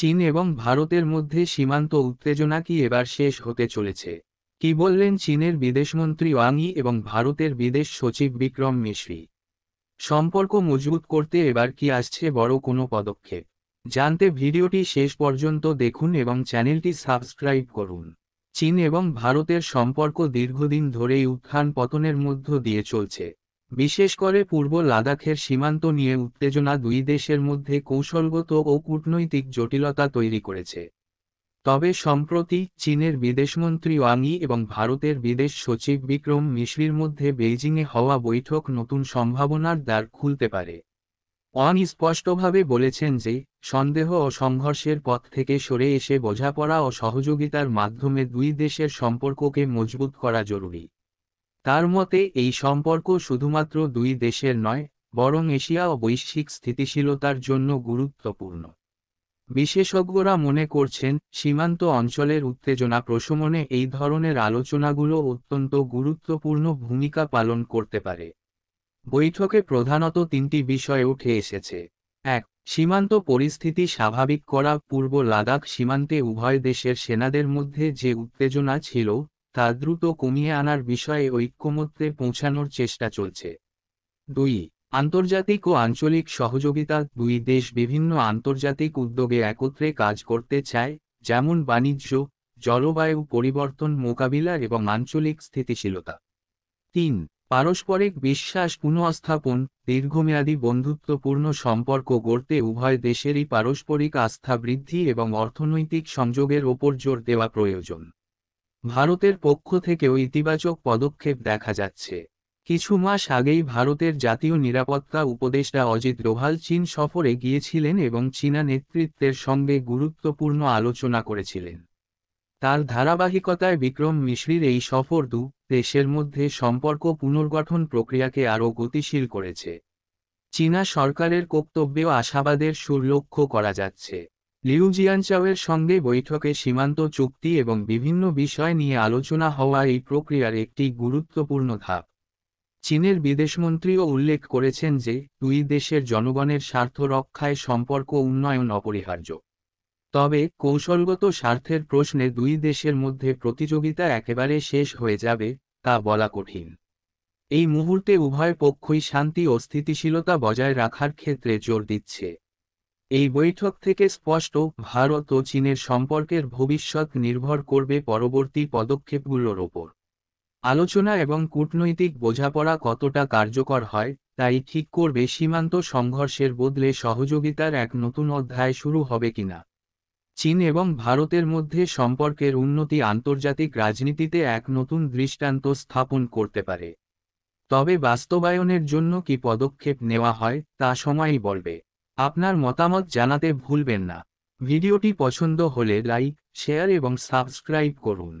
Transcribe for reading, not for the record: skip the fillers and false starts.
চীন এবং ভারতের মধ্যে সীমান্ত উত্তেজনা কি এবার শেষ হতে চলেছে? কি বললেন চীনের বিদেশমন্ত্রী ওয়াং ই এবং ভারতের বিদেশ সচিব বিক্রম মিশ্রি? সম্পর্ক মজবুত করতে এবার কি আসছে বড় কোনো পদক্ষেপ? জানতে ভিডিওটি শেষ পর্যন্ত দেখুন এবং চ্যানেলটি সাবস্ক্রাইব করুন। চীন এবং ভারতের সম্পর্ক দীর্ঘদিন ধরেই উত্থান পতনের মধ্য দিয়ে চলছে। বিশেষ করে পূর্ব লাদাখের সীমান্ত নিয়ে উত্তেজনা দুই দেশের মধ্যে কৌশলগত ও কূটনৈতিক জটিলতা তৈরি করেছে। তবে সম্প্রতি চীনের বিদেশমন্ত্রী ওয়াং ই এবং ভারতের বিদেশ সচিব বিক্রম মিশ্রির মধ্যে বেইজিংয়ে হওয়া বৈঠক নতুন সম্ভাবনার দ্বার খুলতে পারে। ওয়াং ই স্পষ্টভাবে বলেছেন যে, সন্দেহ ও সংঘর্ষের পথ থেকে সরে এসে বোঝাপড়া ও সহযোগিতার মাধ্যমে দুই দেশের সম্পর্ককে মজবুত করা জরুরি। তার মতে এই সম্পর্ক শুধুমাত্র দুই দেশের নয়, বরং এশিয়া ও বৈশ্বিক স্থিতিশীলতার জন্য গুরুত্বপূর্ণ। বিশেষজ্ঞরা মনে করছেন, সীমান্ত অঞ্চলের উত্তেজনা প্রশমনে এই ধরনের আলোচনাগুলো অত্যন্ত গুরুত্বপূর্ণ ভূমিকা পালন করতে পারে। বৈঠকে প্রধানত তিনটি বিষয় উঠে এসেছে। ১. সীমান্ত পরিস্থিতি স্বাভাবিক করা। পূর্ব লাদাখ সীমান্তে উভয় দেশের সেনাদের মধ্যে যে উত্তেজনা ছিল, তা দ্রুত কমিয়ে আনার বিষয়ে ঐক্যমত্যে পৌঁছানোর চেষ্টা চলছে। ২. আন্তর্জাতিক ও আঞ্চলিক সহযোগিতা। দুই দেশ বিভিন্ন আন্তর্জাতিক উদ্যোগে একত্রে কাজ করতে চায়, যেমন বাণিজ্য, জলবায়ু পরিবর্তন মোকাবিলা এবং আঞ্চলিক স্থিতিশীলতা। ৩. পারস্পরিক বিশ্বাস পুনঃস্থাপন। দীর্ঘমেয়াদী বন্ধুত্বপূর্ণ সম্পর্ক গড়তে উভয় দেশেরই পারস্পরিক আস্থা বৃদ্ধি এবং অর্থনৈতিক সংযোগের ওপর জোর দেওয়া প্রয়োজন। ভারতের পক্ষ থেকেও ইতিবাচক পদক্ষেপ দেখা যাচ্ছে। কিছু মাস আগেই ভারতের জাতীয় নিরাপত্তা উপদেষ্টা অজিত ডোভাল চীন সফরে গিয়েছিলেন এবং চীনা নেতৃত্বের সঙ্গে গুরুত্বপূর্ণ আলোচনা করেছিলেন। তার ধারাবাহিকতায় বিক্রম মিশ্রির এই সফর দু দেশের মধ্যে সম্পর্ক পুনর্গঠন প্রক্রিয়াকে আরও গতিশীল করেছে। চীনা সরকারের বক্তব্যেও আশাবাদের সুর লক্ষ্য করা যাচ্ছে। লিউ জিয়ানচাওয়ের সঙ্গে বৈঠকে সীমান্ত চুক্তি এবং বিভিন্ন বিষয় নিয়ে আলোচনা হওয়া এই প্রক্রিয়ার একটি গুরুত্বপূর্ণ ধাপ। চীনের বিদেশমন্ত্রীও উল্লেখ করেছেন যে, দুই দেশের জনগণের স্বার্থ রক্ষায় সম্পর্ক উন্নয়ন অপরিহার্য। তবে কৌশলগত স্বার্থের প্রশ্নে দুই দেশের মধ্যে প্রতিযোগিতা একেবারে শেষ হয়ে যাবে, তা বলা কঠিন। এই মুহূর্তে উভয় পক্ষই শান্তি ও স্থিতিশীলতা বজায় রাখার ক্ষেত্রে জোর দিচ্ছে। এই বৈঠক থেকে স্পষ্ট, ভারত ও চীনের সম্পর্কের ভবিষ্যৎ নির্ভর করবে পরবর্তী পদক্ষেপগুলোর ওপর। আলোচনা এবং কূটনৈতিক বোঝাপড়া কতটা কার্যকর হয়, তাই ঠিক করবে সীমান্ত সংঘর্ষের বদলে সহযোগিতার এক নতুন অধ্যায় শুরু হবে কিনা। চীন এবং ভারতের মধ্যে সম্পর্কের উন্নতি আন্তর্জাতিক রাজনীতিতে এক নতুন দৃষ্টান্ত স্থাপন করতে পারে। তবে বাস্তবায়নের জন্য কি পদক্ষেপ নেওয়া হয়, তা সময়ই বলবে। আপনার মতামত জানাতে ভুলবেন না। ভিডিওটি পছন্দ হলে লাইক, শেয়ার এবং সাবস্ক্রাইব করুন।